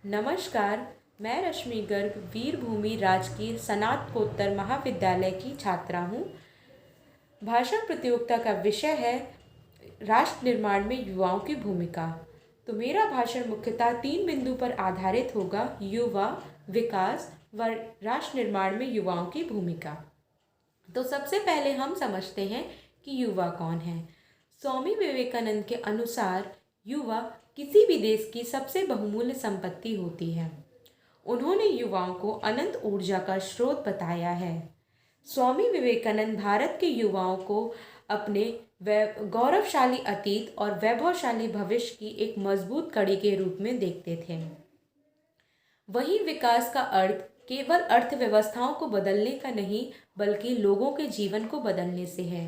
नमस्कार। मैं रश्मि गर्ग वीरभूमि राजकीय स्नातकोत्तर महाविद्यालय की छात्रा हूँ। भाषण प्रतियोगिता का विषय है राष्ट्र निर्माण में युवाओं की भूमिका। तो मेरा भाषण मुख्यतः 3 बिंदु पर आधारित होगा: युवा, विकास व राष्ट्र निर्माण में युवाओं की भूमिका। तो सबसे पहले हम समझते हैं कि युवा कौन है। स्वामी विवेकानंद के अनुसार युवा किसी भी देश की सबसे बहुमूल्य संपत्ति होती है। उन्होंने युवाओं को अनंत ऊर्जा का स्रोत बताया है। स्वामी विवेकानंद भारत के युवाओं को अपने गौरवशाली अतीत और वैभवशाली भविष्य की एक मजबूत कड़ी के रूप में देखते थे। वही विकास का अर्थ केवल अर्थव्यवस्थाओं को बदलने का नहीं, बल्कि लोगों के जीवन को बदलने से है।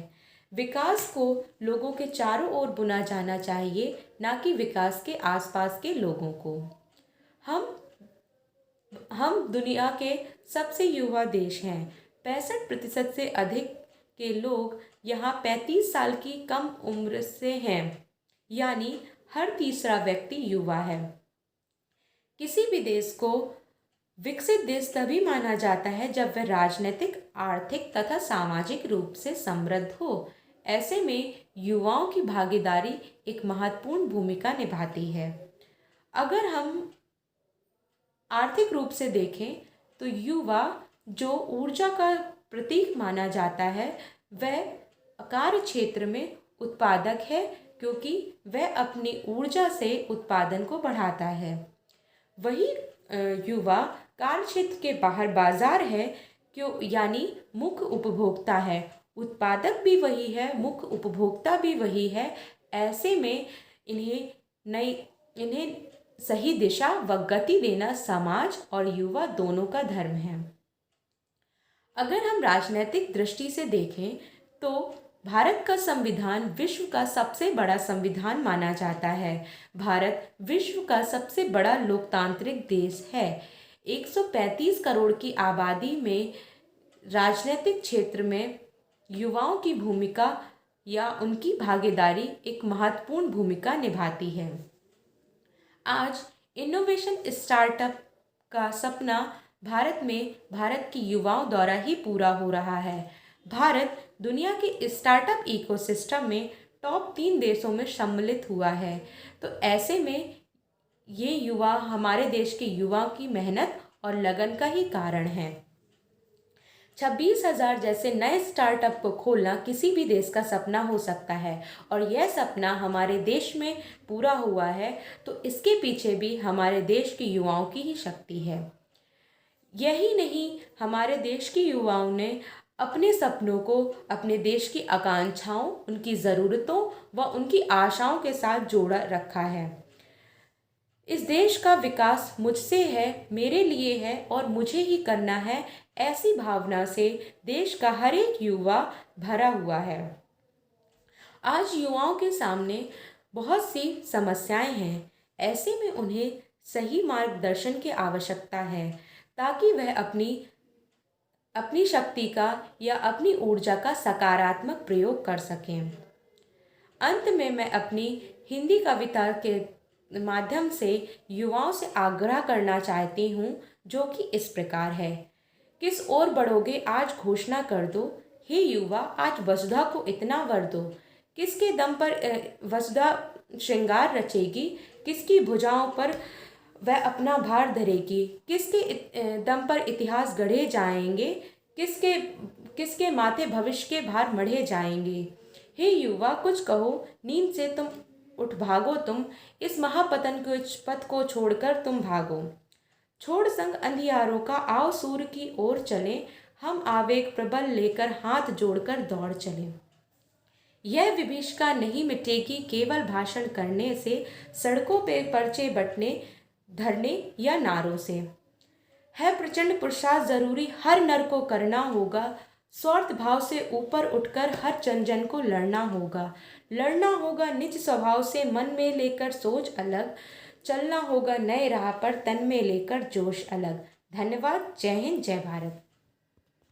विकास को लोगों के चारों ओर बुना जाना चाहिए, ना कि विकास के आसपास के लोगों को। हम दुनिया के सबसे युवा देश हैं। 65% से अधिक के लोग यहाँ 35 साल की कम उम्र से हैं, यानी हर तीसरा व्यक्ति युवा है। किसी भी देश को विकसित देश तभी माना जाता है जब वह राजनीतिक, आर्थिक तथा सामाजिक रूप से समृद्ध हो। ऐसे में युवाओं की भागीदारी एक महत्वपूर्ण भूमिका निभाती है। अगर हम आर्थिक रूप से देखें तो युवा जो ऊर्जा का प्रतीक माना जाता है, वह कार्य क्षेत्र में उत्पादक है, क्योंकि वह अपनी ऊर्जा से उत्पादन को बढ़ाता है। वही युवा कार्य क्षेत्र के बाहर बाजार है, क्यों, यानी मुख्य उपभोक्ता है। उत्पादक भी वही है, मुख्य उपभोक्ता भी वही है। ऐसे में इन्हें सही दिशा व गति देना समाज और युवा दोनों का धर्म है। अगर हम राजनीतिक दृष्टि से देखें तो भारत का संविधान विश्व का सबसे बड़ा संविधान माना जाता है। भारत विश्व का सबसे बड़ा लोकतांत्रिक देश है। 135 करोड़ की आबादी में राजनीतिक क्षेत्र में युवाओं की भूमिका या उनकी भागीदारी एक महत्वपूर्ण भूमिका निभाती है। आज इनोवेशन स्टार्टअप का सपना भारत की युवाओं द्वारा ही पूरा हो रहा है। भारत दुनिया के स्टार्टअप इकोसिस्टम में टॉप 3 देशों में सम्मिलित हुआ है। तो ऐसे में ये युवा हमारे देश के युवाओं की मेहनत और लगन का ही कारण है। 26,000 जैसे नए स्टार्टअप को खोलना किसी भी देश का सपना हो सकता है, और यह सपना हमारे देश में पूरा हुआ है, तो इसके पीछे भी हमारे देश के युवाओं की ही शक्ति है। यही नहीं, हमारे देश के युवाओं ने अपने सपनों को अपने देश की आकांक्षाओं, उनकी ज़रूरतों व उनकी आशाओं के साथ जोड़ा रखा है। इस देश का विकास मुझसे है, मेरे लिए है और मुझे ही करना है, ऐसी भावना से देश का हर एक युवा भरा हुआ है। आज युवाओं के सामने बहुत सी समस्याएं हैं। ऐसे में उन्हें सही मार्गदर्शन की आवश्यकता है, ताकि वह अपनी शक्ति का या अपनी ऊर्जा का सकारात्मक प्रयोग कर सकें। अंत में मैं अपनी हिंदी कविता के माध्यम से युवाओं से आग्रह करना चाहती हूँ, जो कि इस प्रकार है। किस ओर बढ़ोगे आज घोषणा कर दो, हे युवा आज वसुधा को इतना वर दो। किसके दम पर वसुधा श्रृंगार रचेगी, किसकी भुजाओं पर वह अपना भार धरेगी, किसके दम पर इतिहास गढ़े जाएंगे, किसके माथे भविष्य के भार मढ़े जाएंगे। हे युवा कुछ कहो, नींद से तुम उठ भागो, तुम इस महापतन के पथ को छोड़कर तुम भागो। छोड़ संग अंधियारों का, आओ सूर्य की ओर चले, हम आवेग प्रबल लेकर हाथ जोड़कर दौड़ चले। यह विभीषिका नहीं मिटेगी केवल भाषण करने से, सड़कों पे पर्चे बटने, धरने या नारों से। है प्रचंड पुरुषार्थ जरूरी, हर नर को करना होगा, स्वार्थ भाव से ऊपर उठकर हर जन को लड़ना होगा निज स्वभाव से, मन में लेकर सोच अलग, चलना होगा नए राह पर, तन में लेकर जोश अलग। धन्यवाद। जय हिंद, जय भारत।